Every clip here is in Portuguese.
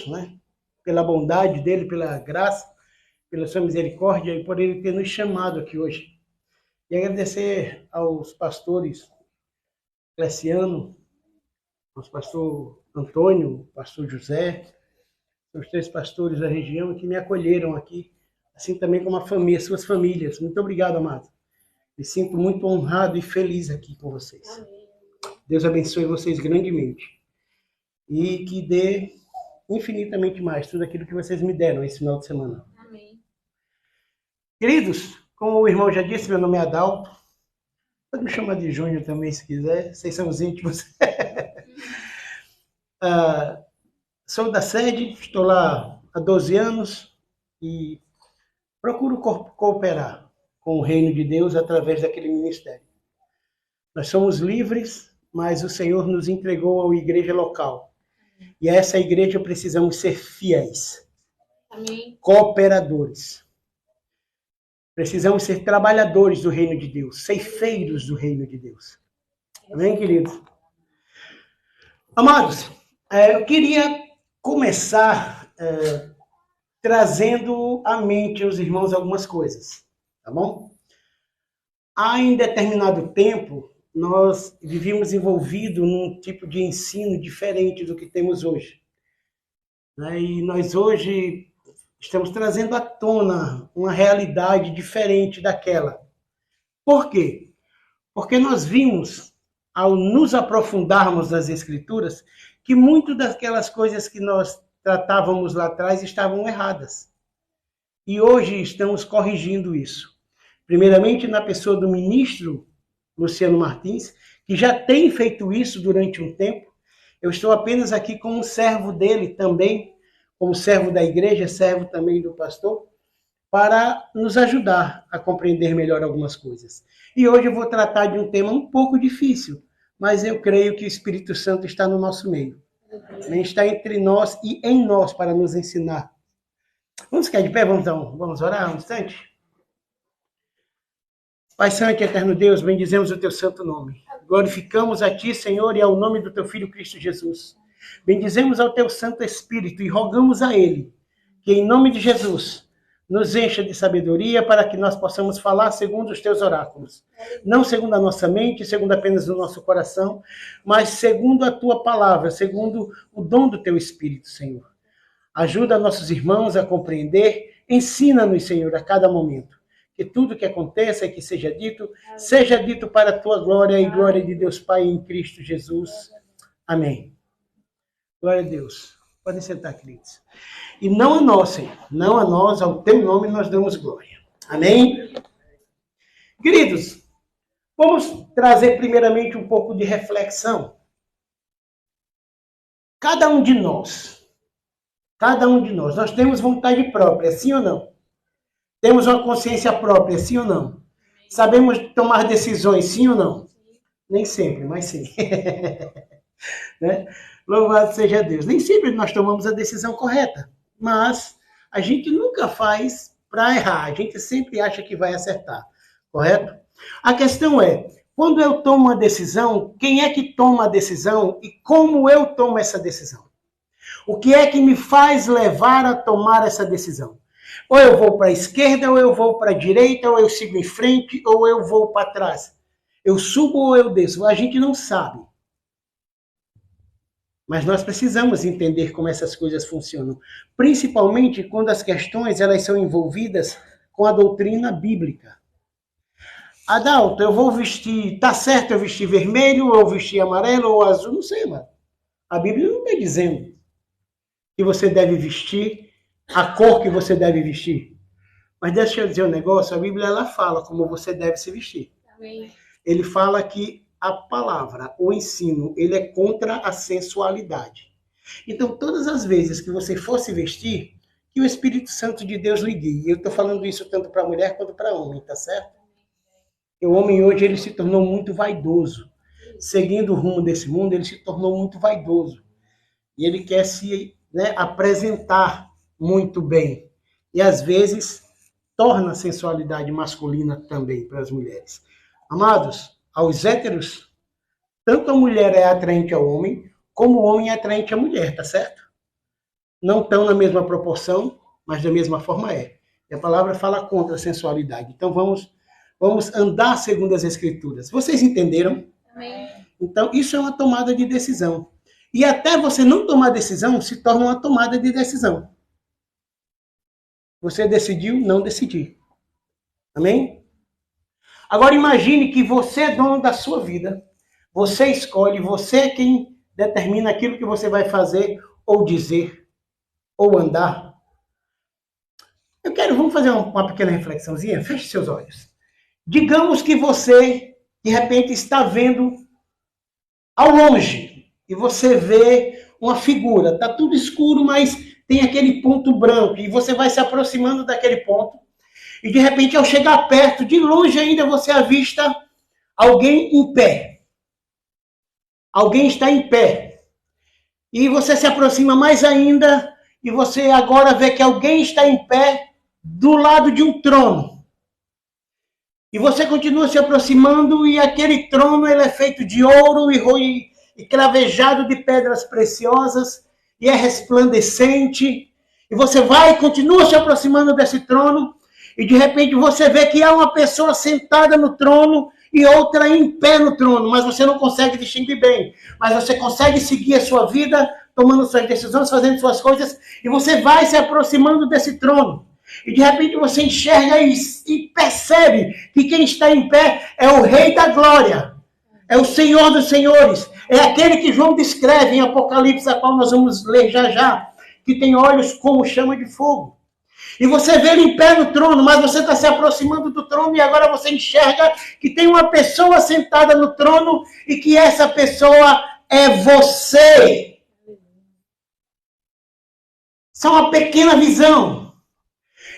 Deus, né? Pela bondade dele, pela graça, pela sua misericórdia e por ele ter nos chamado aqui hoje. E agradecer aos pastores Cleciano, aos pastor Antônio, pastor José, os 3 pastores da região que me acolheram aqui, assim também como a família, suas famílias. Muito obrigado, amado. Me sinto muito honrado e feliz aqui com vocês. Amém. Deus abençoe vocês grandemente. E que dê infinitamente mais tudo aquilo que vocês me deram esse final de semana. Amém. Queridos, como o irmão já disse, meu nome é Adalto. Pode me chamar de Júnior também, se quiser. Vocês são os íntimos. Sou da sede, estou lá há 12 anos e procuro cooperar com o reino de Deus através daquele ministério. Nós somos livres, mas o Senhor nos entregou à igreja local. E a essa igreja precisamos ser fiéis. Amém. Cooperadores. Precisamos ser trabalhadores do reino de Deus, ceifeiros do reino de Deus. Amém, queridos? Amados, eu queria começar trazendo à mente aos irmãos algumas coisas, tá bom? Há em determinado tempo, nós vivíamos envolvidos num tipo de ensino diferente do que temos hoje. E nós hoje estamos trazendo à tona uma realidade diferente daquela. Por quê? Porque nós vimos, ao nos aprofundarmos nas Escrituras, que muito daquelas coisas que nós tratávamos lá atrás estavam erradas. E hoje estamos corrigindo isso. Primeiramente, na pessoa do ministro Luciano Martins, que já tem feito isso durante um tempo. Eu estou apenas aqui como servo dele também, como servo da igreja, servo também do pastor, para nos ajudar a compreender melhor algumas coisas. E hoje eu vou tratar de um tema um pouco difícil, mas eu creio que o Espírito Santo está no nosso meio. Está entre nós e em nós para nos ensinar. Vamos ficar de pé? Vamos orar um instante? Pai Santo e Eterno Deus, bendizemos o teu santo nome. Glorificamos a ti, Senhor, e ao nome do teu Filho Cristo Jesus. Bendizemos ao teu Santo Espírito e rogamos a ele que, em nome de Jesus, nos encha de sabedoria para que nós possamos falar segundo os teus oráculos. Não segundo a nossa mente, segundo apenas o nosso coração, mas segundo a tua palavra, segundo o dom do teu Espírito, Senhor. Ajuda nossos irmãos a compreender, ensina-nos, Senhor, a cada momento. Que tudo que aconteça e que seja dito para a tua glória e glória de Deus Pai em Cristo Jesus. Amém. Glória a Deus. Podem sentar, queridos. E não a nós, Senhor, não a nós, ao teu nome nós damos glória. Amém? Queridos, vamos trazer primeiramente um pouco de reflexão. Cada um de nós, nós temos vontade própria, sim ou não? Temos uma consciência própria, sim ou não? Sabemos tomar decisões, sim ou não? Nem sempre, mas sim. Né? Louvado seja Deus. Nem sempre nós tomamos a decisão correta, mas a gente nunca faz para errar. A gente sempre acha que vai acertar, correto? A questão é, quando eu tomo uma decisão, quem é que toma a decisão e como eu tomo essa decisão? O que é que me faz levar a tomar essa decisão? Ou eu vou para a esquerda, ou eu vou para a direita, ou eu sigo em frente, ou eu vou para trás. Eu subo ou eu desço. A gente não sabe. Mas nós precisamos entender como essas coisas funcionam. Principalmente quando as questões elas são envolvidas com a doutrina bíblica. Adalto, eu vou vestir... Tá certo eu vestir vermelho, ou vestir amarelo, ou azul? Não sei, mano. A Bíblia não está dizendo que você deve vestir a cor que você deve vestir. Mas deixa eu dizer um negócio, a Bíblia ela fala como você deve se vestir. Amém. Ele fala que a palavra, o ensino, ele é contra a sensualidade. Então, todas as vezes que você for se vestir, que o Espírito Santo de Deus lhe guie. Eu estou falando isso tanto para mulher quanto para homem, tá certo? O homem hoje ele se tornou muito vaidoso. Seguindo o rumo desse mundo, ele se tornou muito vaidoso. E ele quer se apresentar muito bem. E, às vezes, torna a sensualidade masculina também para as mulheres. Amados, aos héteros, tanto a mulher é atraente ao homem, como o homem é atraente à mulher, tá certo? não estão na mesma proporção, mas da mesma forma é. E a palavra fala contra a sensualidade. Então vamos andar segundo as Escrituras. Vocês entenderam? Amém. Então isso é uma tomada de decisão. E até você não tomar decisão, se torna uma tomada de decisão. Você decidiu não decidir. Amém? Agora imagine que você é dono da sua vida. Você escolhe, você é quem determina aquilo que você vai fazer, ou dizer, ou andar. Vamos fazer uma pequena reflexãozinha? Feche seus olhos. Digamos que você, de repente, está vendo ao longe, e você vê uma figura. Está tudo escuro, mas tem aquele ponto branco, e você vai se aproximando daquele ponto, e de repente, ao chegar perto, de longe ainda, você avista alguém em pé. Alguém está em pé. E você se aproxima mais ainda, e você agora vê que alguém está em pé do lado de um trono. E você continua se aproximando, e aquele trono ele é feito de ouro e cravejado de pedras preciosas, e é resplandecente. E você vai e continua se aproximando desse trono, e de repente você vê que há uma pessoa sentada no trono e outra em pé no trono, mas você não consegue distinguir bem. Mas você consegue seguir a sua vida, tomando suas decisões, fazendo suas coisas, e você vai se aproximando desse trono. E de repente você enxerga e percebe que quem está em pé é o Rei da Glória, é o Senhor dos Senhores, é aquele que João descreve em Apocalipse, a qual nós vamos ler já, que tem olhos como chama de fogo. E você vê ele em pé no trono, mas você está se aproximando do trono e agora você enxerga que tem uma pessoa sentada no trono e que essa pessoa é você. Só uma pequena visão.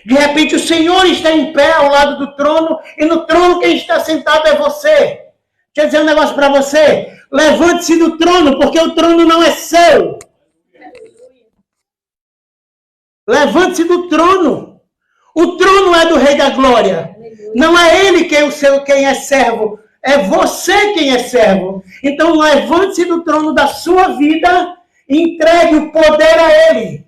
De repente o Senhor está em pé ao lado do trono e no trono quem está sentado é você. Deixa eu dizer um negócio para você. Levante-se do trono, porque o trono não é seu. Levante-se do trono. O trono é do Rei da Glória. Não é ele quem é servo. É você quem é servo. Então levante-se do trono da sua vida e entregue o poder a ele.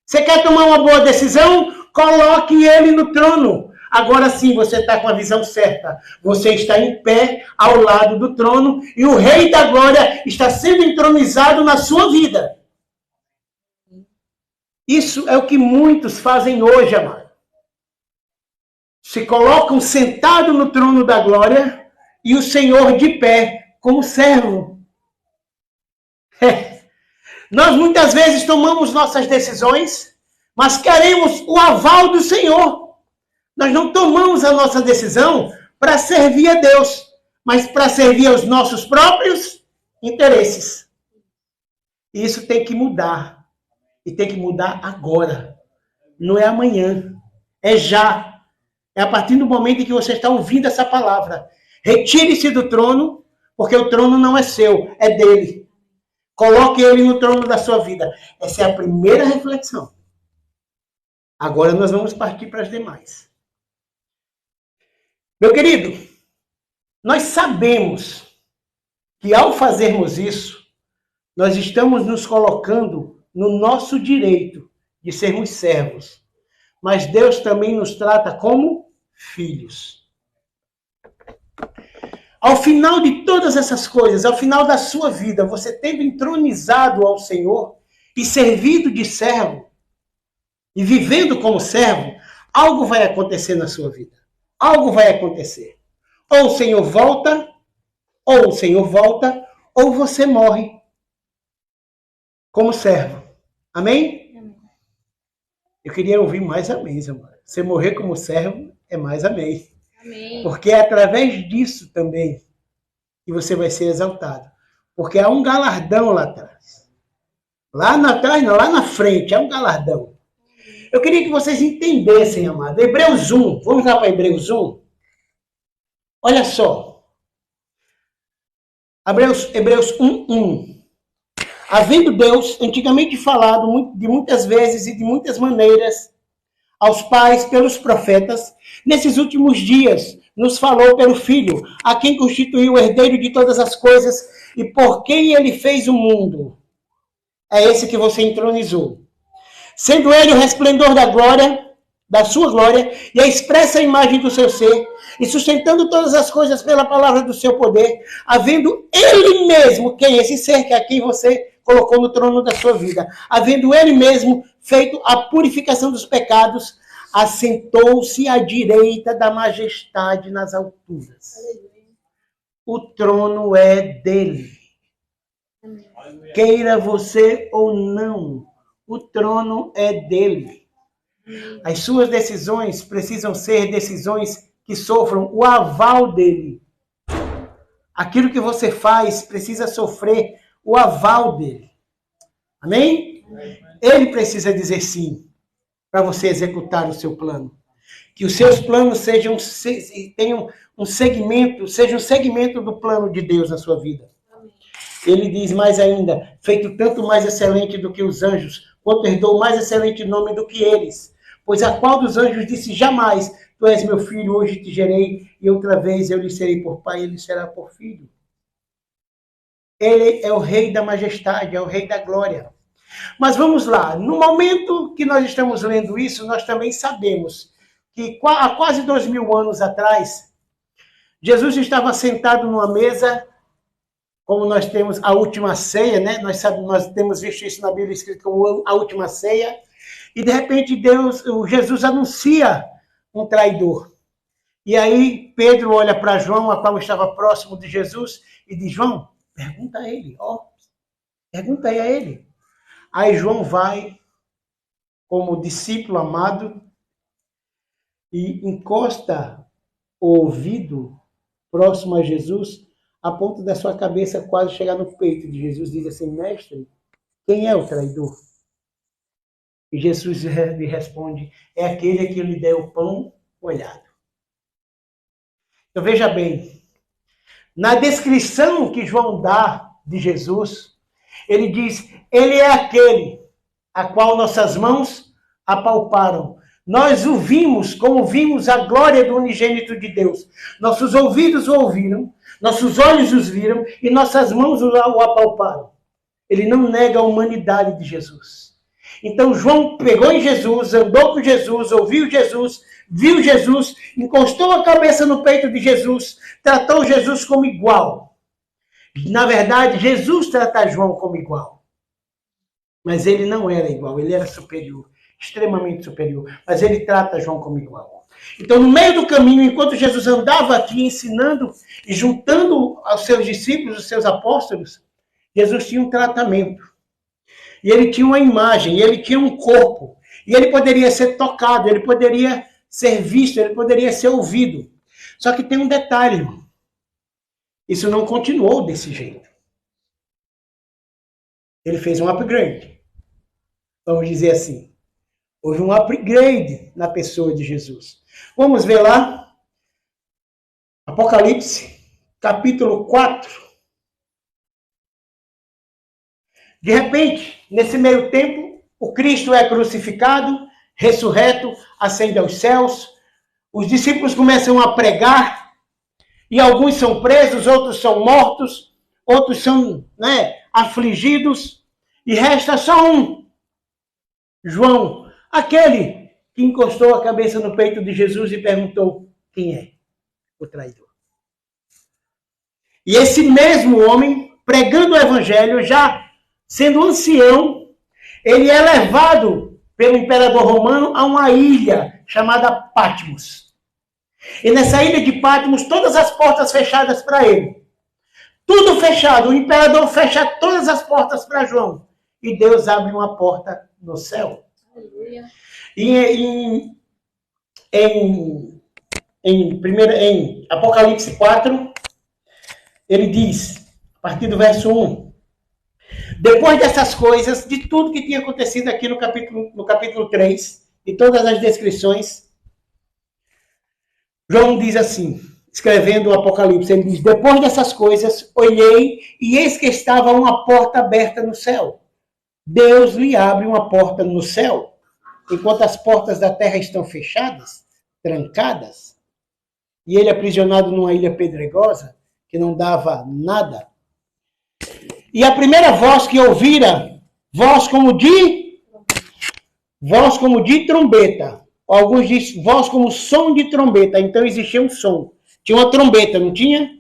Você quer tomar uma boa decisão? Coloque ele no trono. Agora sim você está com a visão certa. Você está em pé ao lado do trono e o Rei da Glória está sendo entronizado na sua vida. Isso é o que muitos fazem hoje, amado. Se colocam sentado no trono da glória e o Senhor de pé como servo. Nós muitas vezes tomamos nossas decisões, mas queremos o aval do Senhor. Nós não tomamos a nossa decisão para servir a Deus, mas para servir aos nossos próprios interesses. E isso tem que mudar. E tem que mudar agora. Não é amanhã. É já. É a partir do momento em que você está ouvindo essa palavra. Retire-se do trono, porque o trono não é seu, é dele. Coloque ele no trono da sua vida. Essa é a primeira reflexão. Agora nós vamos partir para as demais. Meu querido, nós sabemos que ao fazermos isso, nós estamos nos colocando no nosso direito de sermos servos. Mas Deus também nos trata como filhos. Ao final de todas essas coisas, ao final da sua vida, você tendo entronizado ao Senhor e servido de servo, e vivendo como servo, algo vai acontecer na sua vida. Algo vai acontecer. Ou o Senhor volta, ou você morre como servo. Amém? Amém. Eu queria ouvir mais amém, amor. Você morrer como servo é mais amém. Amém. Porque é através disso também que você vai ser exaltado. Porque há um galardão lá atrás. Lá atrás não, lá na frente há um galardão. Eu queria que vocês entendessem, amado. Hebreus 1. Vamos lá para Hebreus 1? Olha só. Hebreus 1:1. Havendo Deus antigamente falado de muitas vezes e de muitas maneiras aos pais pelos profetas, nesses últimos dias nos falou pelo Filho, a quem constituiu o herdeiro de todas as coisas e por quem ele fez o mundo. é esse que você entronizou. Sendo ele o resplendor da glória, da sua glória, e a expressa imagem do seu ser, e sustentando todas as coisas pela palavra do seu poder, havendo ele mesmo, quem é esse ser que aqui você colocou no trono da sua vida, havendo ele mesmo feito a purificação dos pecados, assentou-se à direita da majestade nas alturas. O trono é dele. Queira você ou não, o trono é dele. As suas decisões precisam ser decisões que sofram o aval dele. Aquilo que você faz precisa sofrer o aval dele. Amém? Ele precisa dizer sim para você executar o seu plano. Que os seus planos tenham um segmento do plano de Deus na sua vida. Ele diz mais ainda, feito tanto mais excelente do que os anjos, quanto herdou mais excelente nome do que eles. Pois a qual dos anjos disse jamais, tu és meu filho, hoje te gerei, e outra vez eu lhe serei por pai, ele será por filho. Ele é o rei da majestade, é o rei da glória. Mas vamos lá, no momento que nós estamos lendo isso, nós também sabemos que há quase 2000 anos atrás, Jesus estava sentado numa mesa, como nós temos a última ceia, né? Nós temos visto isso na Bíblia escrito como a última ceia, e de repente Jesus anuncia um traidor. E aí Pedro olha para João, a qual estava próximo de Jesus, e diz, João, pergunta a ele, pergunta aí a ele. Aí João vai, como discípulo amado, e encosta o ouvido próximo a Jesus, a ponto da sua cabeça quase chegar no peito de Jesus. Diz assim, mestre, quem é o traidor? E Jesus lhe responde, é aquele que lhe der o pão molhado. Então veja bem, na descrição que João dá de Jesus, ele diz, ele é aquele a qual nossas mãos apalparam. Nós o vimos como vimos a glória do unigênito de Deus. Nossos ouvidos o ouviram, nossos olhos os viram e nossas mãos o apalparam. Ele não nega a humanidade de Jesus. Então João pegou em Jesus, andou com Jesus, ouviu Jesus, viu Jesus, encostou a cabeça no peito de Jesus, tratou Jesus como igual. Na verdade, Jesus trata João como igual. Mas ele não era igual, ele era superior, extremamente superior. Mas ele trata João como igual. Então, no meio do caminho, enquanto Jesus andava aqui ensinando e juntando aos seus discípulos, os seus apóstolos, Jesus tinha um tratamento. E ele tinha uma imagem, e ele tinha um corpo. E ele poderia ser tocado, ele poderia ser visto, ele poderia ser ouvido. Só que tem um detalhe, irmão. Isso não continuou desse jeito. Ele fez um upgrade. Vamos dizer assim. Houve um upgrade na pessoa de Jesus. Vamos ver lá. Apocalipse, capítulo 4. De repente, nesse meio tempo, o Cristo é crucificado, ressurreto, ascende aos céus. Os discípulos começam a pregar. E alguns são presos, outros são mortos, outros são afligidos. E resta só um. João, aquele que encostou a cabeça no peito de Jesus e perguntou, quem é o traidor? E esse mesmo homem, pregando o evangelho, já sendo ancião, ele é levado pelo imperador romano a uma ilha chamada Patmos. E nessa ilha de Patmos, todas as portas fechadas para ele. Tudo fechado. O imperador fecha todas as portas para João. E Deus abre uma porta no céu. Aleluia. E em Apocalipse 4, ele diz, a partir do verso 1, depois dessas coisas, de tudo que tinha acontecido aqui no capítulo 3, de todas as descrições, João diz assim, escrevendo o Apocalipse, ele diz, depois dessas coisas, olhei e eis que estava uma porta aberta no céu. Deus lhe abre uma porta no céu, enquanto as portas da terra estão fechadas, trancadas, e ele aprisionado numa ilha pedregosa, que não dava nada. E a primeira voz que ouvira, voz como de trombeta. Alguns dizem voz como som de trombeta. Então existia um som. Tinha uma trombeta, não tinha?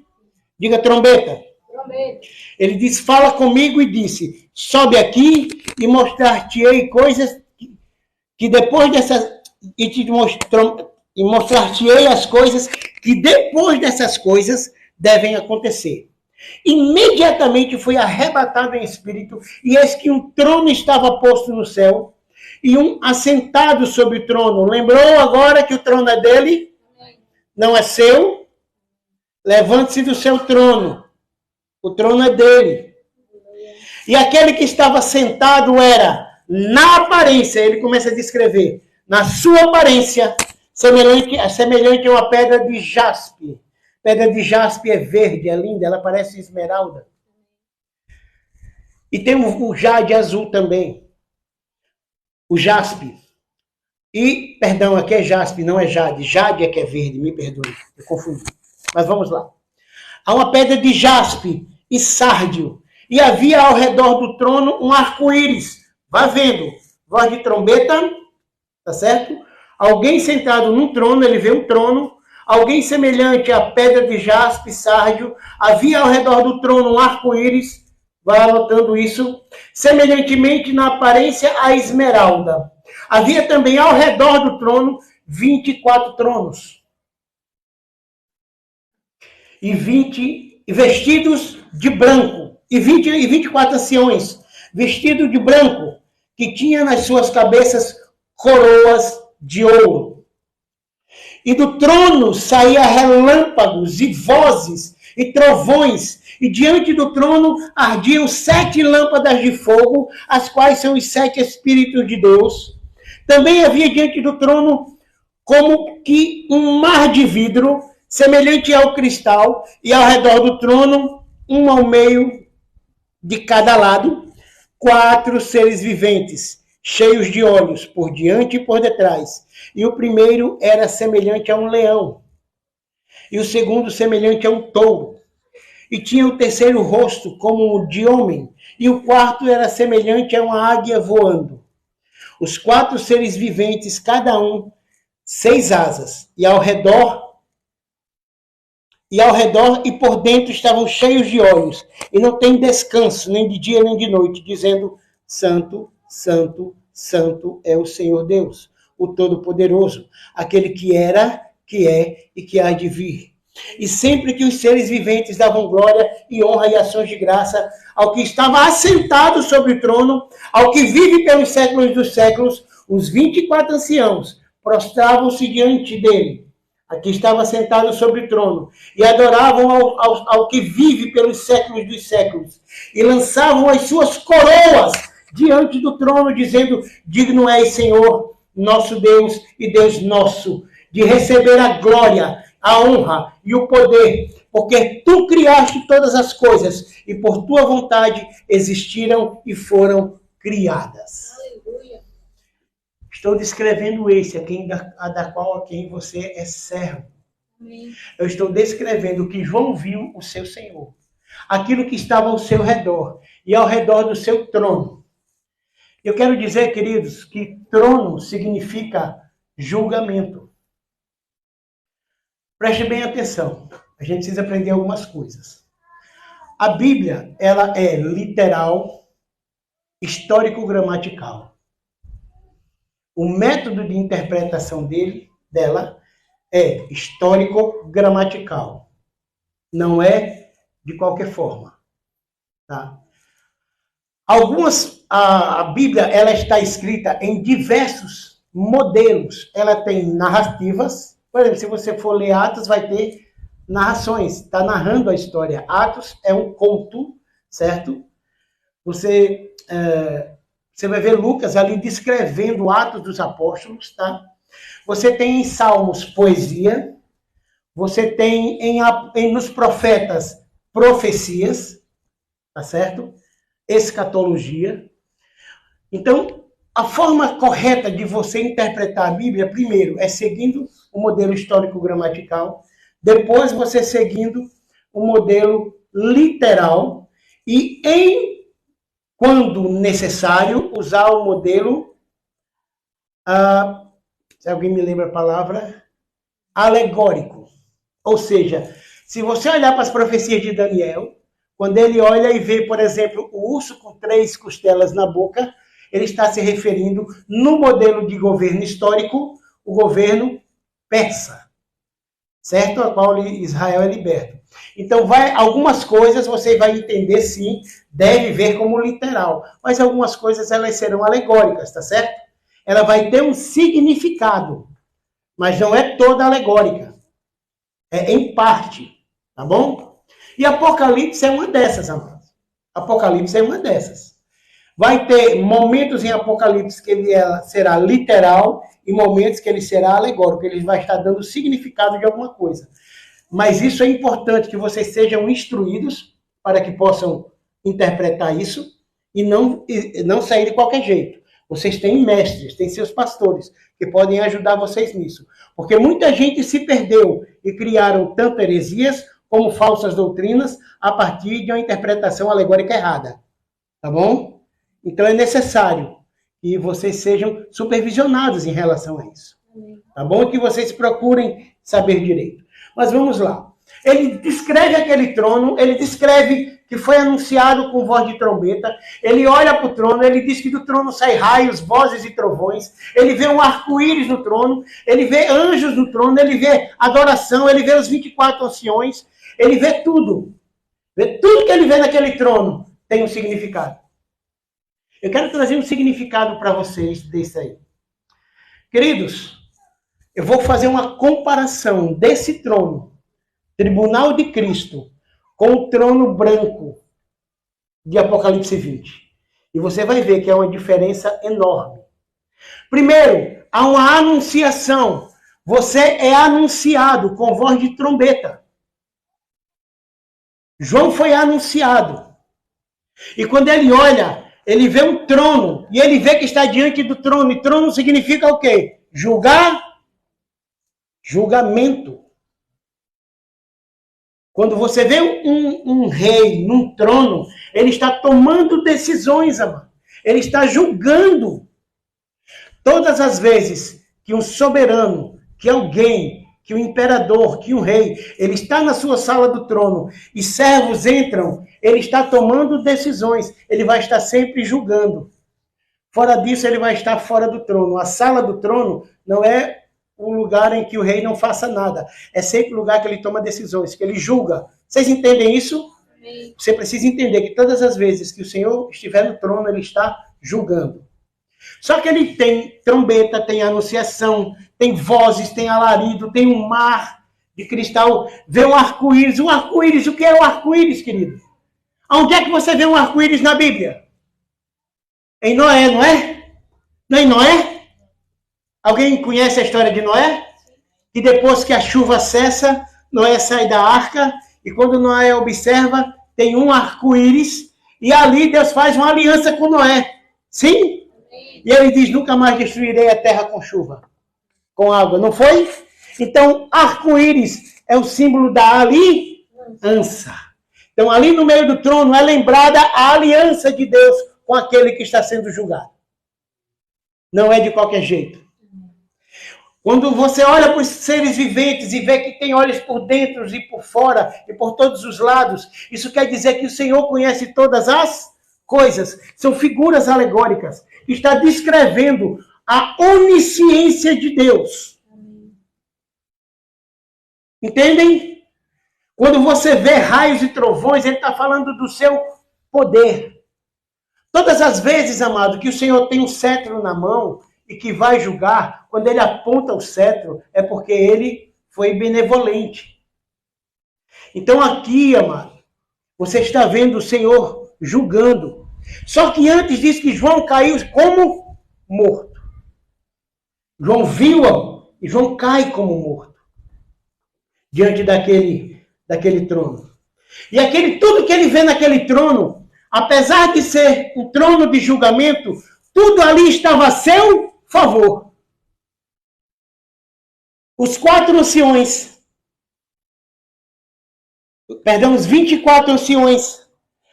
Diga trombeta. Trombeta. Ele disse, fala comigo e disse, sobe aqui e mostrar-te-ei coisas que depois dessas... E mostrar-te-ei as coisas que depois dessas coisas devem acontecer. Imediatamente foi arrebatado em espírito, e eis que um trono estava posto no céu, e um assentado sobre o trono. Lembrou agora que o trono é dele? Não é seu? Levante-se do seu trono. O trono é dele. E aquele que estava sentado era, na aparência, ele começa a descrever, na sua aparência, semelhante a uma pedra de jaspe. Pedra de jaspe é verde, é linda, ela parece esmeralda. E tem o jade azul também. O jaspe. E, perdão, aqui é jaspe, não é jade. Jade é que é verde, me perdoe, eu confundi. Mas vamos lá. Há uma pedra de jaspe e sárdio. E havia ao redor do trono um arco-íris. Vá vendo. Voz de trombeta, tá certo? Alguém sentado num trono, ele vê um trono. Alguém semelhante à pedra de jaspe, sárdio. Havia ao redor do trono um arco-íris. Vai anotando isso. Semelhantemente na aparência a esmeralda. Havia também ao redor do trono 24 tronos. E vestidos de branco. E 24 anciões, vestidos de branco, que tinham nas suas cabeças coroas de ouro. E do trono saía relâmpagos e vozes e trovões, e diante do trono ardiam 7 lâmpadas de fogo, as quais são os 7 Espíritos de Deus. Também havia diante do trono como que um mar de vidro, semelhante ao cristal, e ao redor do trono, um ao meio de cada lado, 4 seres viventes, cheios de olhos, por diante e por detrás. E o primeiro era semelhante a um leão, e o segundo semelhante a um touro. E tinha o terceiro rosto como o de homem, e o quarto era semelhante a uma águia voando. Os 4 seres viventes, cada um, 6 asas, e ao redor e por dentro estavam cheios de olhos, e não tem descanso, nem de dia nem de noite, dizendo, Santo, Santo, Santo é o Senhor Deus, o Todo-Poderoso, aquele que era, que é e que há de vir. E sempre que os seres viventes davam glória e honra e ações de graça ao que estava assentado sobre o trono, ao que vive pelos séculos dos séculos, os 24 anciãos prostravam-se diante dele, aqui estava sentado sobre o trono, e adoravam ao que vive pelos séculos dos séculos, e lançavam as suas coroas diante do trono, dizendo, digno és, Senhor, nosso Deus e Deus nosso, de receber a glória, a honra e o poder, porque tu criaste todas as coisas, e por tua vontade existiram e foram criadas. Estou descrevendo esse, a quem você é servo. Amém. Eu estou descrevendo o que João viu o seu Senhor. Aquilo que estava ao seu redor e ao redor do seu trono. Eu quero dizer, queridos, que trono significa julgamento. Preste bem atenção. A gente precisa aprender algumas coisas. A Bíblia, ela é literal, histórico-gramatical. O método de interpretação dela é histórico-gramatical. Não é de qualquer forma. Tá? A Bíblia ela está escrita em diversos modelos. Ela tem narrativas. Por exemplo, se você for ler Atos, vai ter narrações. Está narrando a história. Atos é um conto, certo? Você vai ver Lucas ali descrevendo Atos dos Apóstolos, tá? Você tem em Salmos poesia, você tem nos profetas profecias, tá certo? Escatologia. Então, a forma correta de você interpretar a Bíblia, primeiro, é seguindo o modelo histórico-gramatical, depois você seguindo o modelo literal, e em quando necessário, usar o modelo, se alguém me lembra a palavra, alegórico. Ou seja, se você olhar para as profecias de Daniel, quando ele olha e vê, por exemplo, o urso com 3 costelas na boca, ele está se referindo, no modelo de governo histórico, o governo persa, certo? A qual Israel é liberto. Então, algumas coisas você vai entender, sim, deve ver como literal, mas algumas coisas elas serão alegóricas, tá certo? Ela vai ter um significado, mas não é toda alegórica. É em parte, tá bom? E Apocalipse é uma dessas, amados. Apocalipse é uma dessas. Vai ter momentos em Apocalipse que ele será literal e momentos que ele será alegórico, ele vai estar dando significado de alguma coisa. Mas isso é importante que vocês sejam instruídos para que possam interpretar isso e não sair de qualquer jeito. Vocês têm mestres, têm seus pastores que podem ajudar vocês nisso. Porque muita gente se perdeu e criaram tanto heresias como falsas doutrinas a partir de uma interpretação alegórica errada. Tá bom? Então é necessário que vocês sejam supervisionados em relação a isso. Tá bom? Que vocês procurem saber direito. Mas vamos lá. Ele descreve aquele trono, ele descreve que foi anunciado com voz de trombeta, ele olha para o trono, ele diz que do trono sai raios, vozes e trovões, ele vê um arco-íris no trono, ele vê anjos no trono, ele vê adoração, ele vê os 24 anciões, ele vê tudo. Tudo que ele vê naquele trono tem um significado. Eu quero trazer um significado para vocês desse aí. Queridos, eu vou fazer uma comparação desse trono, Tribunal de Cristo, com o trono branco de Apocalipse 20. E você vai ver que é uma diferença enorme. Primeiro, há uma anunciação. Você é anunciado com voz de trombeta. João foi anunciado. E quando ele olha, ele vê um trono. E ele vê que está diante do trono. E trono significa o quê? Julgamento. Quando você vê um rei num trono, ele está tomando decisões, amado. Ele está julgando. Todas as vezes que um soberano, que alguém, que um imperador, que um rei, ele está na sua sala do trono e servos entram, ele está tomando decisões. Ele vai estar sempre julgando. Fora disso, ele vai estar fora do trono. A sala do trono não é um lugar em que o rei não faça nada. É sempre o lugar que ele toma decisões, que ele julga. Vocês entendem isso? Amém. Você precisa entender que todas as vezes que o Senhor estiver no trono, ele está julgando. Só que ele tem trombeta, tem anunciação, tem vozes, tem alarido, tem um mar de cristal, vê um arco-íris. Um arco-íris, o que é o arco-íris, querido? Onde é que você vê um arco-íris na Bíblia? Em Noé, não é? Não é em Noé? Alguém conhece a história de Noé? Que depois que a chuva cessa, Noé sai da arca, e quando Noé observa, tem um arco-íris, e ali Deus faz uma aliança com Noé. Sim? E ele diz, nunca mais destruirei a terra com chuva, com água. Não foi? Então, arco-íris é o símbolo da aliança. Então, ali no meio do trono é lembrada a aliança de Deus com aquele que está sendo julgado. Não é de qualquer jeito. Quando você olha para os seres viventes e vê que tem olhos por dentro e por fora e por todos os lados, isso quer dizer que o Senhor conhece todas as coisas. São figuras alegóricas. Está descrevendo a onisciência de Deus. Entendem? Quando você vê raios e trovões, ele está falando do seu poder. Todas as vezes, amado, que o Senhor tem um cetro na mão e que vai julgar, quando ele aponta o cetro, é porque ele foi benevolente. Então aqui, amado, você está vendo o Senhor julgando. Só que antes diz que João caiu como morto. João viu e João cai como morto. Diante daquele trono. E tudo que ele vê naquele trono, apesar de ser um trono de julgamento, tudo ali estava a seu favor. Os 4 anciões, os 24 anciões,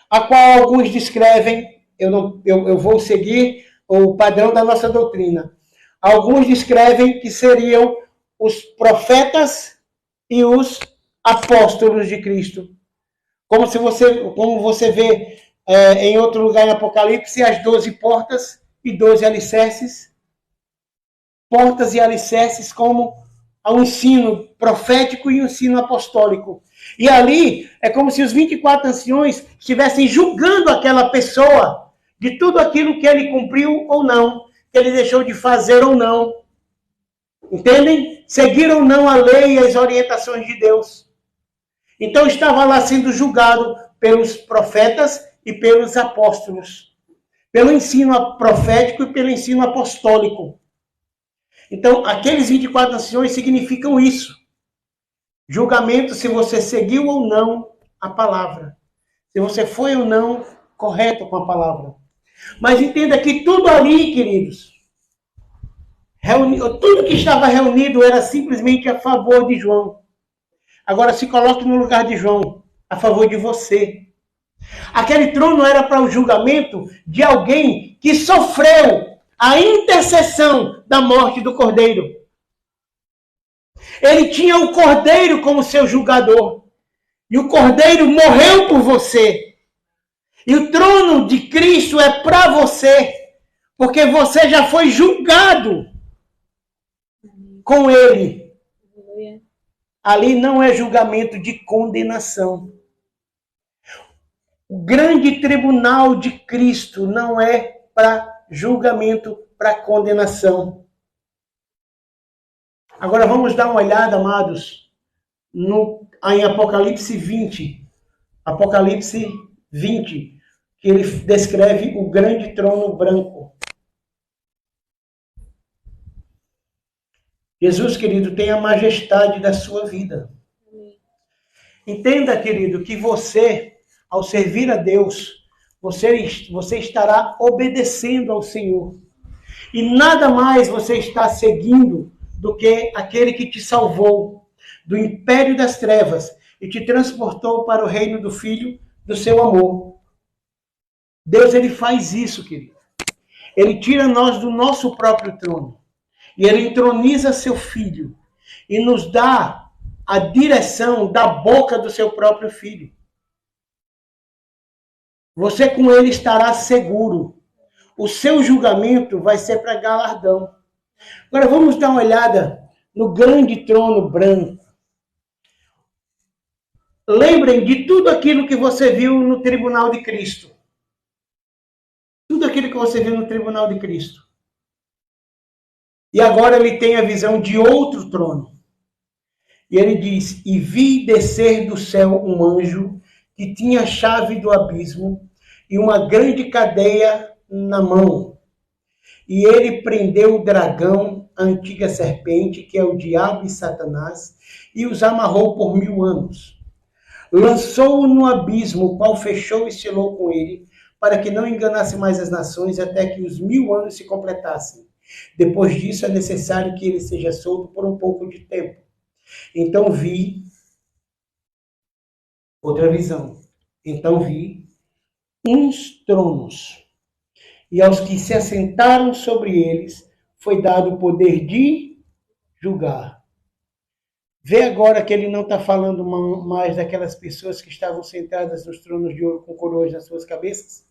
a qual alguns descrevem eu vou seguir o padrão da nossa doutrina. Alguns descrevem que seriam os profetas e os apóstolos de Cristo. Como você vê em outro lugar em Apocalipse, as 12 portas e 12 alicerces. Portas e alicerces como um ensino profético e um ensino apostólico. E ali é como se os 24 anciões estivessem julgando aquela pessoa de tudo aquilo que ele cumpriu ou não, que ele deixou de fazer ou não. Entendem? Seguir ou não a lei e as orientações de Deus. Então estava lá sendo julgado pelos profetas e pelos apóstolos. Pelo ensino profético e pelo ensino apostólico. Então, aqueles 24 anciões significam isso. Julgamento se você seguiu ou não a palavra. Se você foi ou não correto com a palavra. Mas entenda que tudo ali, queridos, tudo que estava reunido era simplesmente a favor de João. Agora se coloque no lugar de João, a favor de você. Aquele trono era para o julgamento de alguém que sofreu a intercessão da morte do Cordeiro. Ele tinha o Cordeiro como seu julgador. E o Cordeiro morreu por você. E o trono de Cristo é para você. Porque você já foi julgado com ele. Ali não é julgamento de condenação. O grande tribunal de Cristo não é para julgamento, para condenação. Agora vamos dar uma olhada, amados, em Apocalipse 20. Apocalipse 20, que ele descreve o grande trono branco. Jesus, querido, tem a majestade da sua vida. Entenda, querido, que você, ao servir a Deus, você estará obedecendo ao Senhor. E nada mais você está seguindo do que aquele que te salvou do império das trevas e te transportou para o reino do Filho do seu amor. Deus, ele faz isso, querido. Ele tira nós do nosso próprio trono. E ele entroniza seu Filho. E nos dá a direção da boca do seu próprio Filho. Você com ele estará seguro. O seu julgamento vai ser para galardão. Agora vamos dar uma olhada no grande trono branco. Lembrem de tudo aquilo que você viu no tribunal de Cristo. Tudo aquilo que você viu no tribunal de Cristo. E agora ele tem a visão de outro trono. E ele diz: e vi descer do céu um anjo que tinha a chave do abismo e uma grande cadeia na mão. E ele prendeu o dragão, a antiga serpente, que é o diabo e Satanás, e os amarrou por 1000 anos. Lançou-o no abismo, o qual fechou e selou com ele, para que não enganasse mais as nações, até que os 1000 anos se completassem. Depois disso, é necessário que ele seja solto por um pouco de tempo. Então vi, outra visão, então vi uns tronos, e aos que se assentaram sobre eles foi dado o poder de julgar. Vê agora que ele não está falando mais daquelas pessoas que estavam sentadas nos tronos de ouro com coroas nas suas cabeças?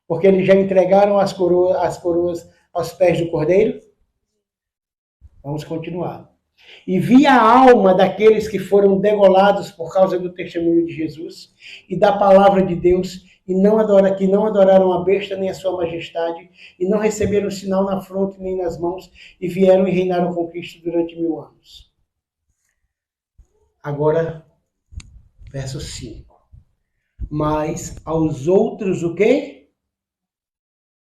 Porque eles já entregaram as coroas aos pés do Cordeiro? Vamos continuar. E vi a alma daqueles que foram degolados por causa do testemunho de Jesus e da palavra de Deus, que não adoraram a besta nem a sua majestade, e não receberam sinal na fronte nem nas mãos, e vieram e reinaram com Cristo durante 1000 anos. Agora, verso 5. Mas aos outros o quê?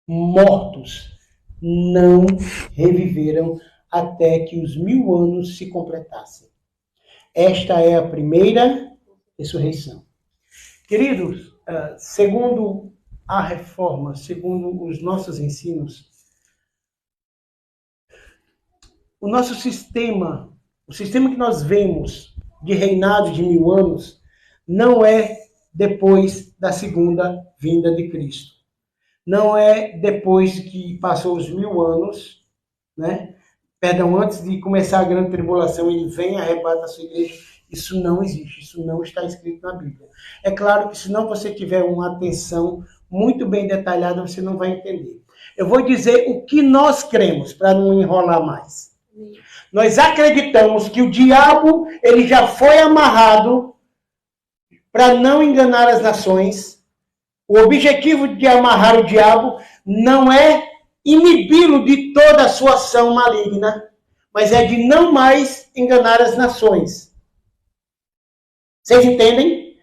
Mortos não reviveram até que os 1000 anos se completassem. Esta é a primeira ressurreição. Queridos, segundo a reforma, segundo os nossos ensinos, o nosso sistema, o sistema que nós vemos de reinado de 1000 anos, não é depois da segunda vinda de Cristo. não é depois que passou os 1000 anos, né? Perdão, antes de começar a grande tribulação, ele vem e arrebata a sua igreja. Isso não existe, isso não está escrito na Bíblia. É claro que se não você tiver uma atenção muito bem detalhada, você não vai entender. Eu vou dizer o que nós cremos, para não enrolar mais. Nós acreditamos que o diabo ele já foi amarrado para não enganar as nações. O objetivo de amarrar o diabo não é inibi-lo de toda a sua ação maligna, mas é de não mais enganar as nações. Vocês entendem?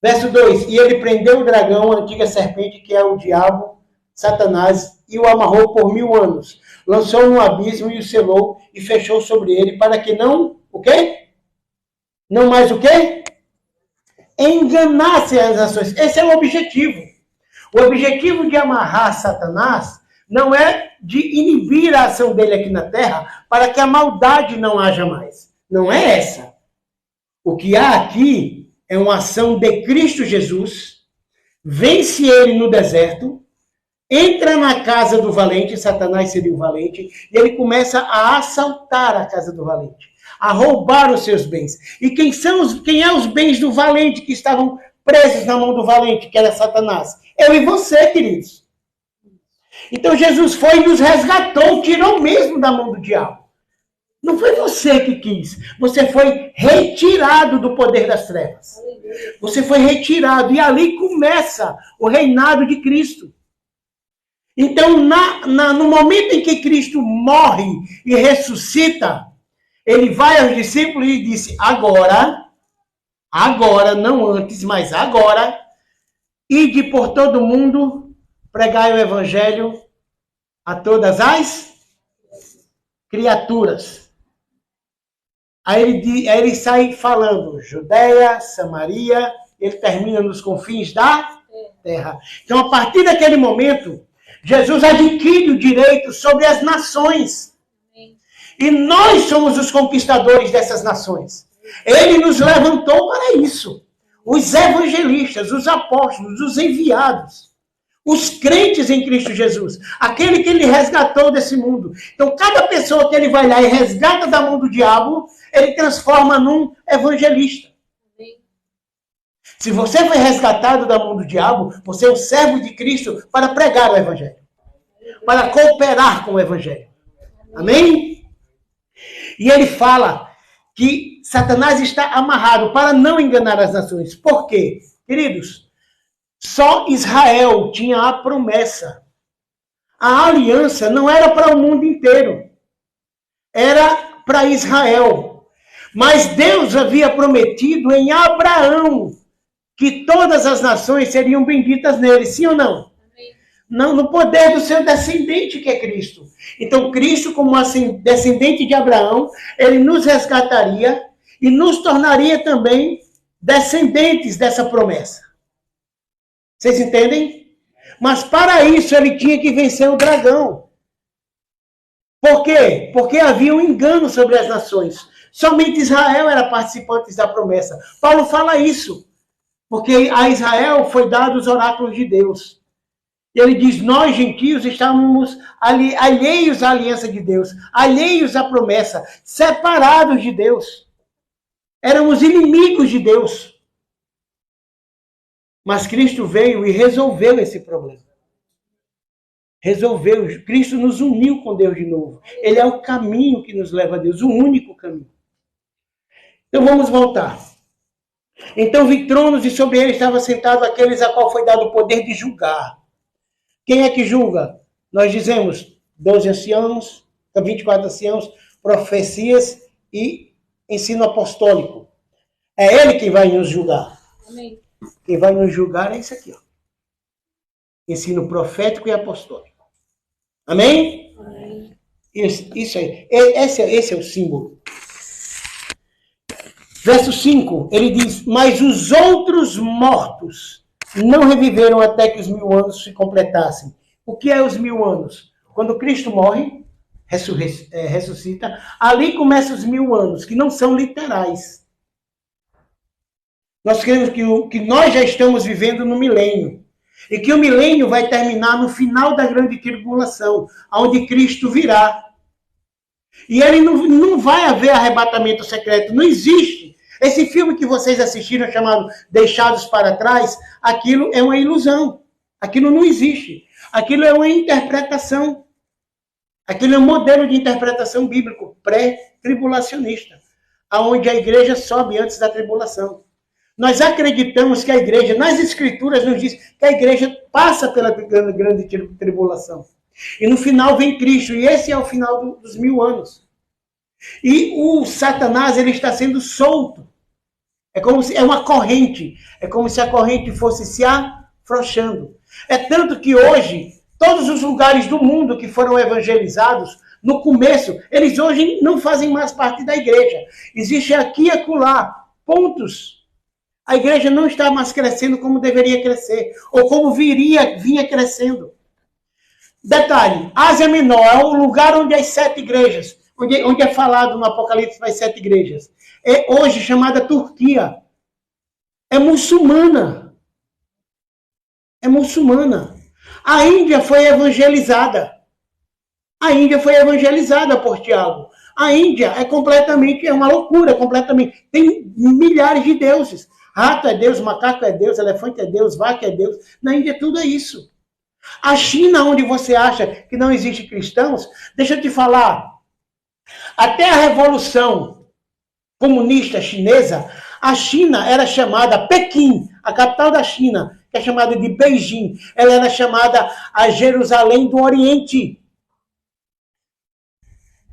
Verso 2. E ele prendeu o dragão, a antiga serpente, que é o diabo, Satanás, e o amarrou por 1000 anos. Lançou no abismo e o selou e fechou sobre ele para que não, o quê? Não mais o quê? Enganasse as nações. Esse é o objetivo. O objetivo de amarrar Satanás não é de inibir a ação dele aqui na terra para que a maldade não haja mais. Não é essa. O que há aqui é uma ação de Cristo Jesus, vence ele no deserto, entra na casa do valente, Satanás seria o valente, e ele começa a assaltar a casa do valente, a roubar os seus bens. E quem é os bens do valente que estavam presos na mão do valente, que era Satanás? Eu e você, queridos. Então Jesus foi e nos resgatou, tirou mesmo da mão do diabo. Não foi você que quis. Você foi retirado do poder das trevas. Você foi retirado. E ali começa o reinado de Cristo. Então, no momento em que Cristo morre e ressuscita, ele vai aos discípulos e disse, agora, não antes, mas agora, ide por todo mundo, pregai o evangelho a todas as criaturas. Aí ele sai falando, Judeia, Samaria, ele termina nos confins da terra. Então, a partir daquele momento, Jesus adquire o direito sobre as nações. E nós somos os conquistadores dessas nações. Ele nos levantou para isso. Os evangelistas, os apóstolos, os enviados. Os crentes em Cristo Jesus. Aquele que ele resgatou desse mundo. Então, cada pessoa que ele vai lá e resgata da mão do diabo, ele transforma num evangelista. Se você foi resgatado da mão do diabo, você é o servo de Cristo para pregar o evangelho. Para cooperar com o evangelho. Amém? E ele fala que Satanás está amarrado para não enganar as nações. Por quê? Queridos, só Israel tinha a promessa. A aliança não era para o mundo inteiro. Era para Israel. Mas Deus havia prometido em Abraão que todas as nações seriam benditas nele. Sim ou não? Não, no poder do seu descendente, que é Cristo. Então, Cristo, como descendente de Abraão, ele nos resgataria e nos tornaria também descendentes dessa promessa. Vocês entendem? Mas para isso ele tinha que vencer o dragão. Por quê? Porque havia um engano sobre as nações. Somente Israel era participante da promessa. Paulo fala isso. Porque a Israel foi dado os oráculos de Deus. E ele diz, nós gentios estávamos alheios à aliança de Deus, alheios à promessa, separados de Deus. Éramos inimigos de Deus. Mas Cristo veio e resolveu esse problema. Resolveu. Cristo nos uniu com Deus de novo. Ele é o caminho que nos leva a Deus, o único caminho. Então vamos voltar. Então vi tronos e sobre eles estavam sentados aqueles a qual foi dado o poder de julgar. Quem é que julga? Nós dizemos 12 anciãos, 24 anciãos, profecias e ensino apostólico. É ele quem vai nos julgar. Amém. Quem vai nos julgar é isso aqui, ó. Ensino profético e apostólico. Amém? Amém. Isso aí. Esse é o símbolo. Verso 5, ele diz, mas os outros mortos não reviveram até que os 1000 anos se completassem. O que é os 1000 anos? Quando Cristo morre, ressuscita, ali começam os 1000 anos, que não são literais. Nós cremos que nós já estamos vivendo no milênio. E que o milênio vai terminar no final da grande tribulação, onde Cristo virá. E ele não vai haver arrebatamento secreto, não existe. Esse filme que vocês assistiram, chamado Deixados para Trás, aquilo é uma ilusão. Aquilo não existe. Aquilo é uma interpretação. Aquilo é um modelo de interpretação bíblico pré-tribulacionista, aonde a igreja sobe antes da tribulação. Nós acreditamos que a igreja, nas escrituras nos diz que a igreja passa pela grande tribulação. E no final vem Cristo, e esse é o final dos 1000 anos. E o Satanás, ele está sendo solto. É como se é uma corrente, é como se a corrente fosse se afrouxando. É tanto que hoje, todos os lugares do mundo que foram evangelizados, no começo, eles hoje não fazem mais parte da igreja. Existe aqui e acolá pontos. A igreja não está mais crescendo como deveria crescer, ou como vinha crescendo. Detalhe, Ásia Menor é o lugar onde as 7 igrejas, onde é falado no Apocalipse das 7 igrejas. É hoje chamada Turquia. É muçulmana. É muçulmana. A Índia foi evangelizada. A Índia foi evangelizada por Tiago. A Índia é uma loucura, completamente. Tem milhares de deuses. Rato é Deus, macaco é Deus, elefante é Deus, vaca é Deus. Na Índia tudo é isso. A China, onde você acha que não existe cristãos, deixa eu te falar, até a Revolução Comunista Chinesa, a China era chamada Pequim, a capital da China, que é chamada de Beijing, ela era chamada a Jerusalém do Oriente.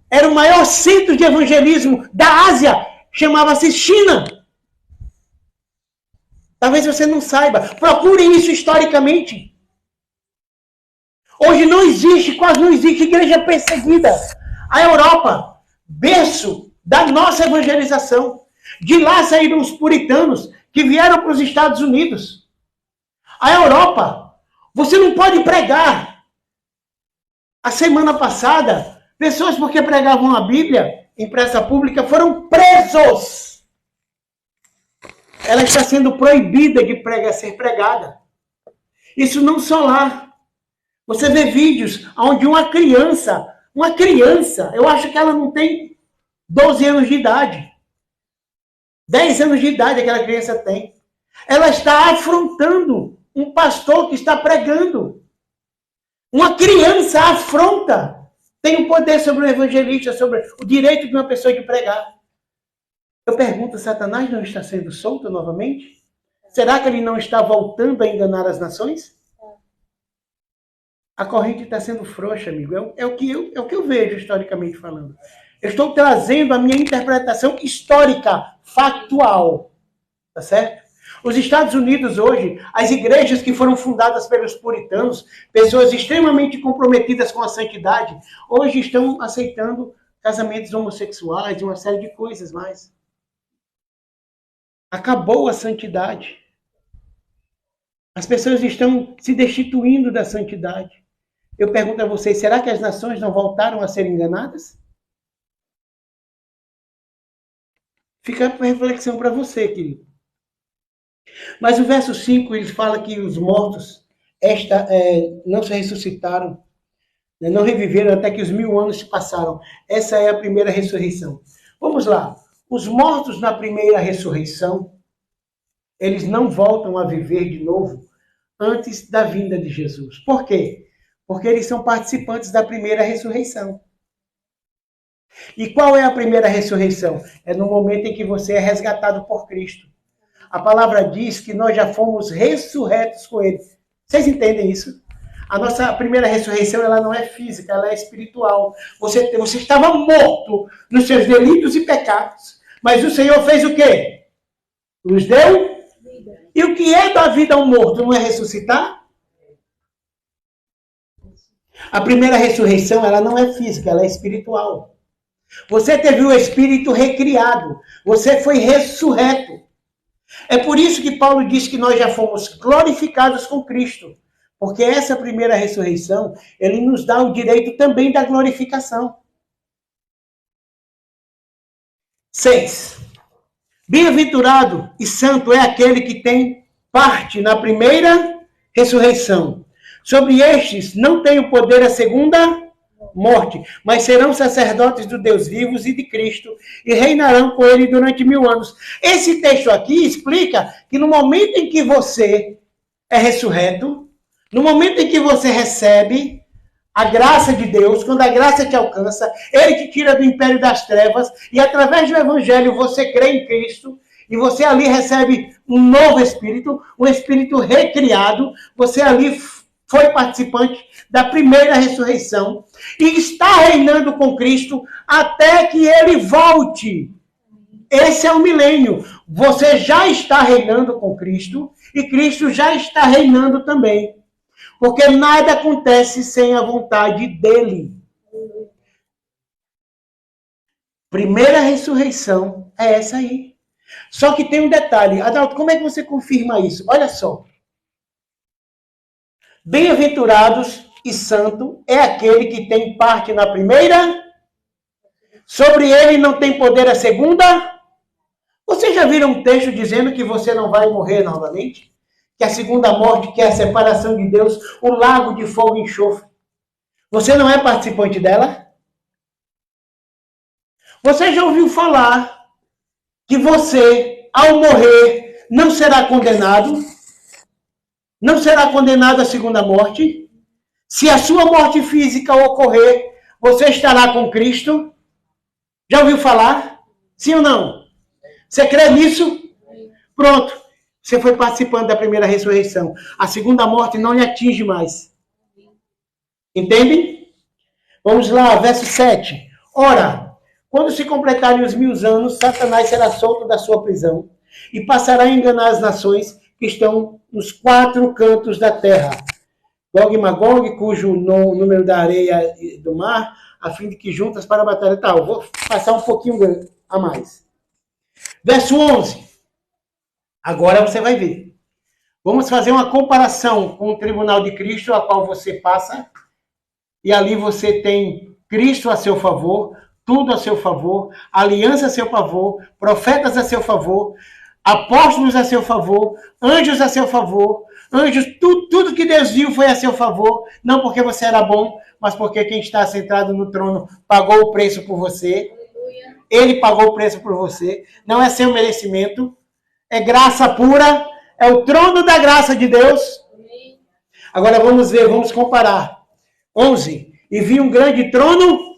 Era o maior centro de evangelismo da Ásia, chamava-se China. Talvez você não saiba, procurem isso historicamente. Hoje quase não existe igreja perseguida. A Europa, berço da nossa evangelização. De lá saíram os puritanos que vieram para os Estados Unidos. A Europa, você não pode pregar. A semana passada, pessoas porque pregavam a Bíblia em praça pública foram presos. Ela está sendo proibida de ser pregada. Isso não só lá. Você vê vídeos onde uma criança, eu acho que ela não tem 12 anos de idade. 10 anos de idade aquela criança tem. Ela está afrontando um pastor que está pregando. Uma criança afronta. Tem o poder sobre o evangelista, sobre o direito de uma pessoa de pregar. Eu pergunto, Satanás não está sendo solto novamente? Será que ele não está voltando a enganar as nações? A corrente está sendo frouxa, amigo. É o que eu vejo, historicamente falando. Eu estou trazendo a minha interpretação histórica, factual. Tá certo? Os Estados Unidos hoje, as igrejas que foram fundadas pelos puritanos, pessoas extremamente comprometidas com a santidade, hoje estão aceitando casamentos homossexuais e uma série de coisas mais. Acabou a santidade. As pessoas estão se destituindo da santidade. Eu pergunto a vocês, será que as nações não voltaram a ser enganadas? Fica a reflexão para você, querido. Mas o verso 5, ele fala que os mortos não se ressuscitaram, não reviveram até que os 1000 anos se passaram. Essa é a primeira ressurreição. Vamos lá. Os mortos na primeira ressurreição, eles não voltam a viver de novo antes da vinda de Jesus. Por quê? Porque eles são participantes da primeira ressurreição. E qual é a primeira ressurreição? É no momento em que você é resgatado por Cristo. A palavra diz que nós já fomos ressurretos com Ele. Vocês entendem isso? A nossa primeira ressurreição, ela não é física, ela é espiritual. Você estava morto nos seus delitos e pecados. Mas o Senhor fez o quê? Nos deu vida. E o que é dar vida ao morto? Não é ressuscitar? A primeira ressurreição, ela não é física, ela é espiritual. Você teve o espírito recriado. Você foi ressurreto. É por isso que Paulo diz que nós já fomos glorificados com Cristo. Porque essa primeira ressurreição, ele nos dá o direito também da glorificação. 6. Bem-aventurado e santo é aquele que tem parte na primeira ressurreição. Sobre estes não tem o poder a segunda morte, mas serão sacerdotes do Deus vivos e de Cristo e reinarão com ele durante 1000 anos. Esse texto aqui explica que no momento em que você é ressurreto, no momento em que você recebe a graça de Deus, quando a graça te alcança, ele te tira do império das trevas e através do evangelho você crê em Cristo e você ali recebe um novo espírito, um espírito recriado, você ali foi participante da primeira ressurreição e está reinando com Cristo até que ele volte. Esse é o milênio. Você já está reinando com Cristo e Cristo já está reinando também. Porque nada acontece sem a vontade dele. Primeira ressurreição é essa aí. Só que tem um detalhe. Adalto, como é que você confirma isso? Olha só. Bem-aventurados e santo é aquele que tem parte na primeira. Sobre ele não tem poder a segunda. Vocês já viram um texto dizendo que você não vai morrer novamente? Que a segunda morte, que é a separação de Deus, o lago de fogo e enxofre. Você não é participante dela? Você já ouviu falar que você, ao morrer, não será condenado? Não será condenado à segunda morte? Se a sua morte física ocorrer, você estará com Cristo? Já ouviu falar? Sim ou não? Você crê nisso? Pronto. Você foi participando da primeira ressurreição. A segunda morte não lhe atinge mais. Entendem? Vamos lá, verso 7. Ora, quando se completarem os 1000 anos, Satanás será solto da sua prisão e passará a enganar as nações que estão nos 4 cantos da terra. Gog e Magog, cujo número da areia e do mar, a fim de que juntas para a batalha. Tá, eu vou passar um pouquinho a mais. Verso 11. Agora você vai ver. Vamos fazer uma comparação com o tribunal de Cristo, a qual você passa. E ali você tem Cristo a seu favor, tudo a seu favor, aliança a seu favor, profetas a seu favor, apóstolos a seu favor, anjos a seu favor. Anjos, tudo que Deus viu foi a seu favor. Não porque você era bom, mas porque quem está sentado no trono pagou o preço por você. Ele pagou o preço por você. Não é seu merecimento. É graça pura, é o trono da graça de Deus. Agora vamos ver, vamos comparar. 11. E vi um grande trono,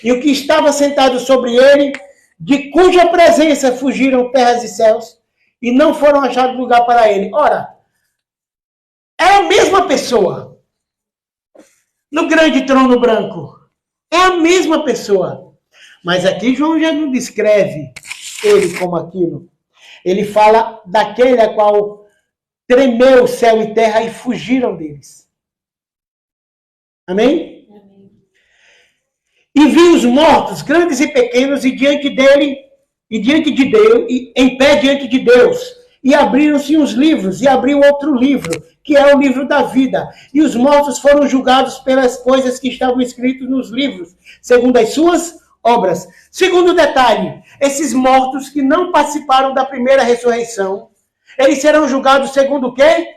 e o que estava sentado sobre ele, de cuja presença fugiram terras e céus, e não foram achados lugar para ele. Ora, é a mesma pessoa. No grande trono branco. É a mesma pessoa. Mas aqui João já não descreve ele como aquilo. Ele fala daquele a qual tremeu o céu e terra e fugiram deles. Amém? Amém. E vi os mortos, grandes e pequenos, e diante dele, e diante de Deus, e em pé diante de Deus. E abriram-se uns livros, e abriu outro livro, que é o livro da vida. E os mortos foram julgados pelas coisas que estavam escritas nos livros, segundo as suas obras. Segundo detalhe, esses mortos que não participaram da primeira ressurreição, eles serão julgados segundo o quê?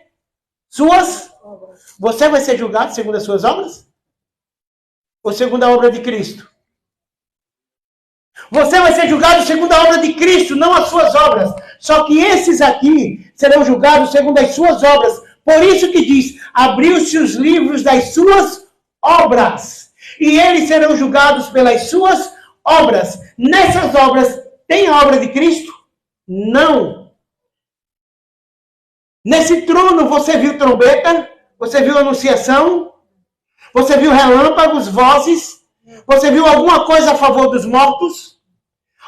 Suas obras. Você vai ser julgado segundo as suas obras? Ou segundo a obra de Cristo? Você vai ser julgado segundo a obra de Cristo, não as suas obras. Só que esses aqui serão julgados segundo as suas obras. Por isso que diz, abriu-se os livros das suas obras. E eles serão julgados pelas suas obras. Nessas obras, tem a obra de Cristo? Não. Nesse trono você viu trombeta? Você viu anunciação? Você viu relâmpagos, vozes? Você viu alguma coisa a favor dos mortos?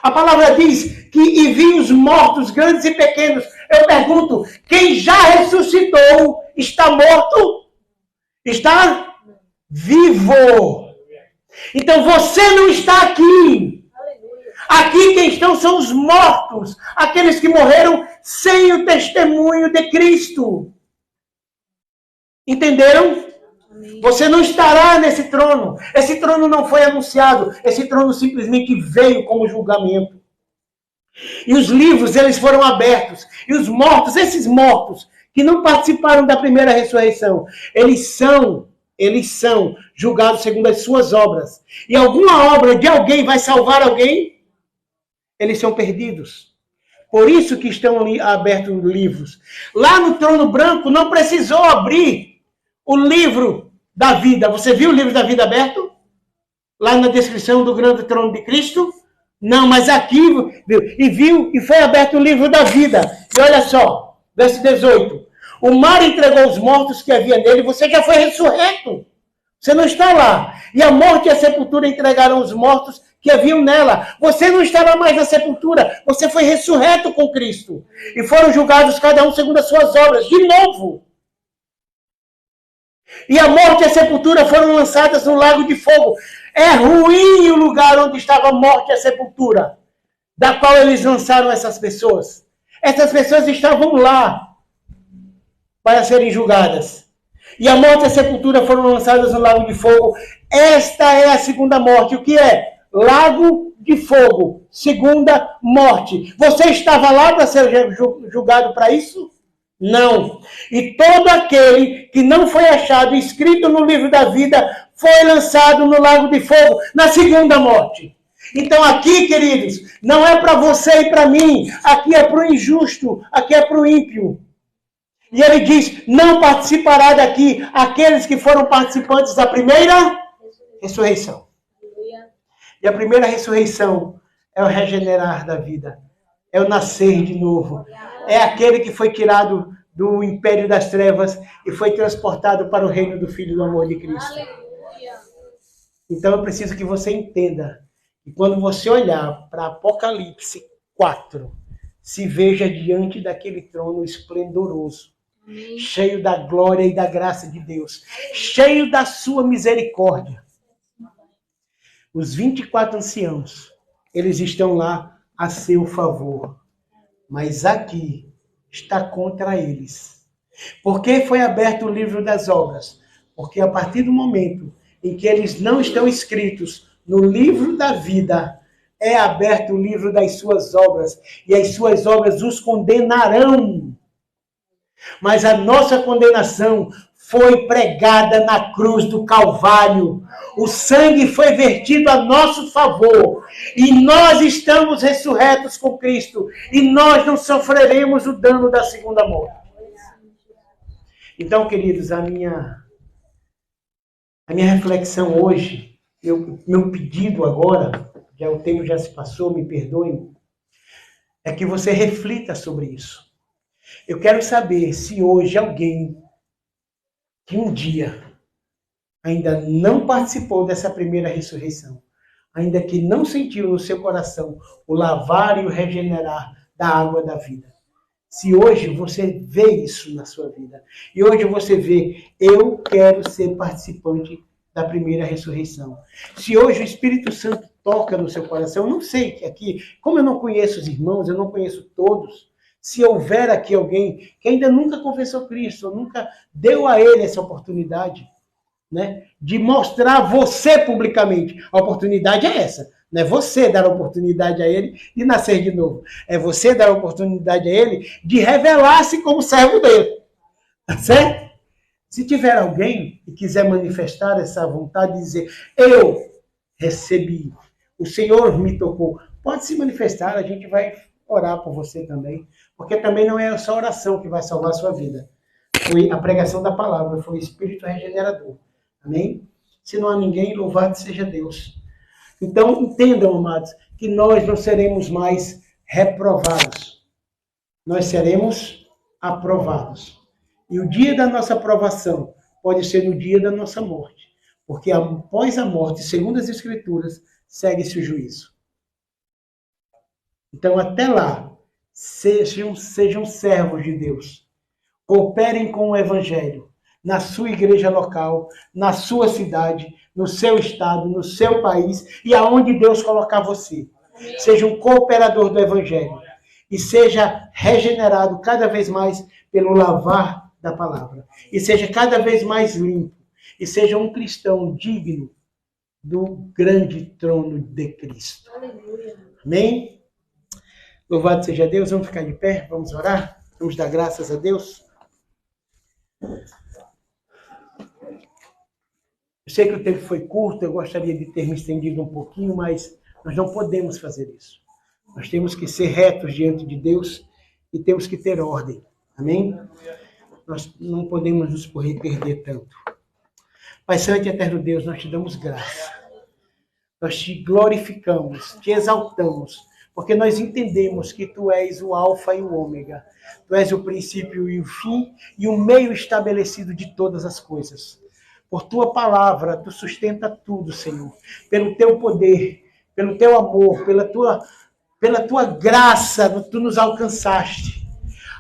A palavra diz que e vi os mortos, grandes e pequenos. Eu pergunto, quem já ressuscitou está morto? Está vivo. Então você não está aqui. Aqui quem estão são os mortos. Aqueles que morreram sem o testemunho de Cristo. Entenderam? Você não estará nesse trono. Esse trono não foi anunciado. Esse trono simplesmente veio como julgamento. E os livros, eles foram abertos. E os mortos, esses mortos que não participaram da primeira ressurreição, eles são julgados segundo as suas obras. E alguma obra de alguém vai salvar alguém? Eles são perdidos. Por isso que estão abertos livros. Lá no trono branco não precisou abrir o livro da vida. Você viu o livro da vida aberto? Lá na descrição do grande trono de Cristo? Não, mas aqui viu e foi aberto o livro da vida. E olha só, verso 18. O mar entregou os mortos que havia nele, você já foi ressurreto. Você não está lá. E a morte e a sepultura entregaram os mortos que haviam nela. Você não estará mais na sepultura. Você foi ressurreto com Cristo. E foram julgados cada um segundo as suas obras. De novo. E a morte e a sepultura foram lançadas no lago de fogo. É ruim o lugar onde estava a morte e a sepultura, da qual eles lançaram essas pessoas. Essas pessoas estavam lá para serem julgadas. E a morte e a sepultura foram lançadas no lago de fogo. Esta é a segunda morte. O que é? Lago de fogo. Segunda morte. Você estava lá para ser julgado para isso? Não. E todo aquele que não foi achado escrito no livro da vida foi lançado no lago de fogo, na segunda morte. Então aqui, queridos, não é para você e para mim. Aqui é para o injusto. Aqui é para o ímpio. E ele diz, não participará daqui aqueles que foram participantes da primeira ressurreição. E a primeira ressurreição é o regenerar da vida. É o nascer de novo. É aquele que foi tirado do império das trevas e foi transportado para o reino do Filho do amor de Cristo. Então eu preciso que você entenda que quando você olhar para Apocalipse 4, se veja diante daquele trono esplendoroso, cheio da glória e da graça de Deus, cheio da sua misericórdia. Os 24 anciãos, eles estão lá a seu favor, mas aqui está contra eles. Por que foi aberto o livro das obras? Porque a partir do momento em que eles não estão escritos no livro da vida, é aberto o livro das suas obras, e as suas obras os condenarão. Mas a nossa condenação foi pregada na cruz do Calvário. O sangue foi vertido a nosso favor. E nós estamos ressurretos com Cristo. E nós não sofreremos o dano da segunda morte. Então, queridos, a minha reflexão hoje, meu pedido agora, o tempo já se passou, me perdoem, é que você reflita sobre isso. Eu quero saber se hoje alguém que um dia ainda não participou dessa primeira ressurreição, ainda que não sentiu no seu coração o lavar e o regenerar da água da vida. Se hoje você vê isso na sua vida, e hoje você vê, eu quero ser participante da primeira ressurreição. Se hoje o Espírito Santo toca no seu coração, eu não sei que aqui, como eu não conheço os irmãos, eu não conheço todos, se houver aqui alguém que ainda nunca confessou Cristo, ou nunca deu a ele essa oportunidade, né, de mostrar você publicamente. A oportunidade é essa. Não é você dar a oportunidade a ele de nascer de novo. É você dar a oportunidade a ele de revelar-se como servo dele. Tá certo? Se tiver alguém que quiser manifestar essa vontade de dizer, eu recebi, o Senhor me tocou, pode se manifestar, a gente vai orar por você também. Porque também não é só oração que vai salvar a sua vida. Foi a pregação da palavra, foi o Espírito regenerador. Amém? Se não há ninguém, louvado seja Deus. Então, entendam, amados, que nós não seremos mais reprovados. Nós seremos aprovados. E o dia da nossa aprovação pode ser no dia da nossa morte. Porque após a morte, segundo as Escrituras, segue-se o juízo. Então, até lá, sejam servos de Deus. Cooperem com o Evangelho. Na sua igreja local, na sua cidade, no seu estado, no seu país e aonde Deus colocar você. Seja um cooperador do Evangelho e seja regenerado cada vez mais pelo lavar da palavra. E seja cada vez mais limpo. E seja um cristão digno do grande trono de Cristo. Amém? Louvado seja Deus. Vamos ficar de pé, vamos orar. Vamos dar graças a Deus. Eu sei que o tempo foi curto, eu gostaria de ter me estendido um pouquinho, mas nós não podemos fazer isso. Nós temos que ser retos diante de Deus e temos que ter ordem. Amém? Nós não podemos nos perder tanto. Pai Santo e Eterno Deus, nós te damos graça. Nós te glorificamos, te exaltamos, porque nós entendemos que tu és o alfa e o ômega. Tu és o princípio e o fim e o meio estabelecido de todas as coisas. Por tua palavra, tu sustenta tudo, Senhor. Pelo teu poder, pelo teu amor, pela tua graça, tu nos alcançaste.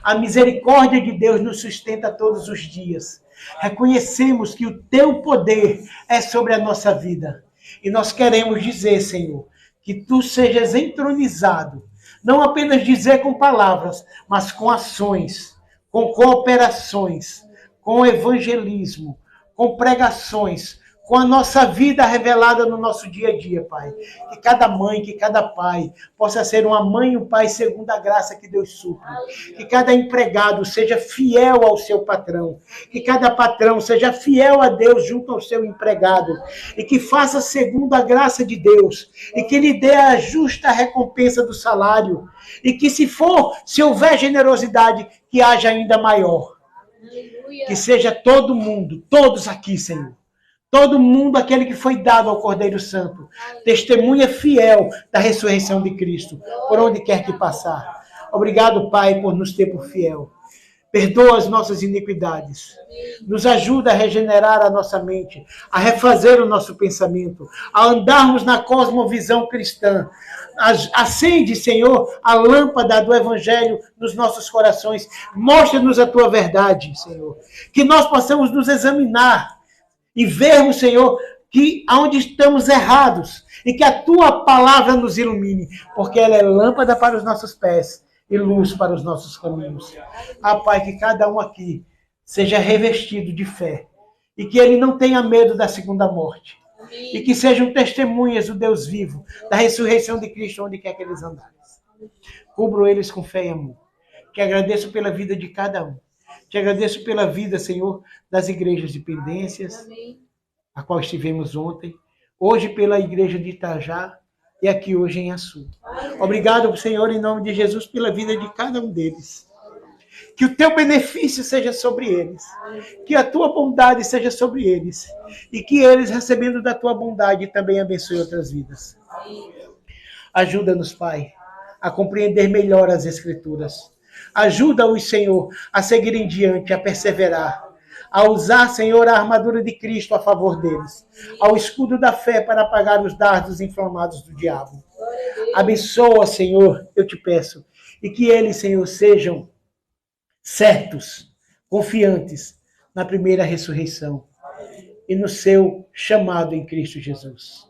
A misericórdia de Deus nos sustenta todos os dias. Reconhecemos que o teu poder é sobre a nossa vida. E nós queremos dizer, Senhor, que tu sejas entronizado. Não apenas dizer com palavras, mas com ações, com cooperações, com evangelismo, com pregações, com a nossa vida revelada no nosso dia a dia, Pai. Que cada mãe, que cada pai possa ser uma mãe e um pai segundo a graça que Deus supre. Que cada empregado seja fiel ao seu patrão. Que cada patrão seja fiel a Deus junto ao seu empregado. E que faça segundo a graça de Deus. E que lhe dê a justa recompensa do salário. E que se houver generosidade, que haja ainda maior. Que seja todo mundo, todos aqui, Senhor. Todo mundo, aquele que foi dado ao Cordeiro Santo, testemunha fiel da ressurreição de Cristo, por onde quer que passar. Obrigado, Pai, por nos ter por fiel. Perdoa as nossas iniquidades. Nos ajuda a regenerar a nossa mente, a refazer o nosso pensamento, a andarmos na cosmovisão cristã. Acende, Senhor, a lâmpada do Evangelho nos nossos corações. Mostra-nos a tua verdade, Senhor. Que nós possamos nos examinar e vermos, Senhor, que aonde estamos errados e que a tua palavra nos ilumine, porque ela é lâmpada para os nossos pés e luz para os nossos caminhos. Pai, que cada um aqui seja revestido de fé e que ele não tenha medo da segunda morte. Amém. E que sejam testemunhas do Deus vivo, da ressurreição de Cristo, onde quer que eles andarem. Cubro eles com fé e amor. Te agradeço pela vida de cada um. Te agradeço pela vida, Senhor, das igrejas de Pendências, a qual estivemos ontem. Hoje pela igreja de Itajá e aqui hoje em Açu. Obrigado, Senhor, em nome de Jesus, pela vida de cada um deles. Que o teu benefício seja sobre eles. Que a tua bondade seja sobre eles. E que eles, recebendo da tua bondade, também abençoem outras vidas. Ajuda-nos, Pai, a compreender melhor as Escrituras. Ajuda-os, Senhor, a seguirem diante, a perseverar, a usar, Senhor, a armadura de Cristo a favor deles, ao escudo da fé para apagar os dardos inflamados do diabo. Abençoa, Senhor, eu te peço, e que eles, Senhor, sejam certos, confiantes na primeira ressurreição e no seu chamado em Cristo Jesus.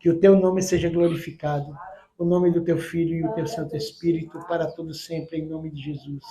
Que o teu nome seja glorificado, o nome do teu Filho e o teu Santo Espírito, para todo sempre, em nome de Jesus.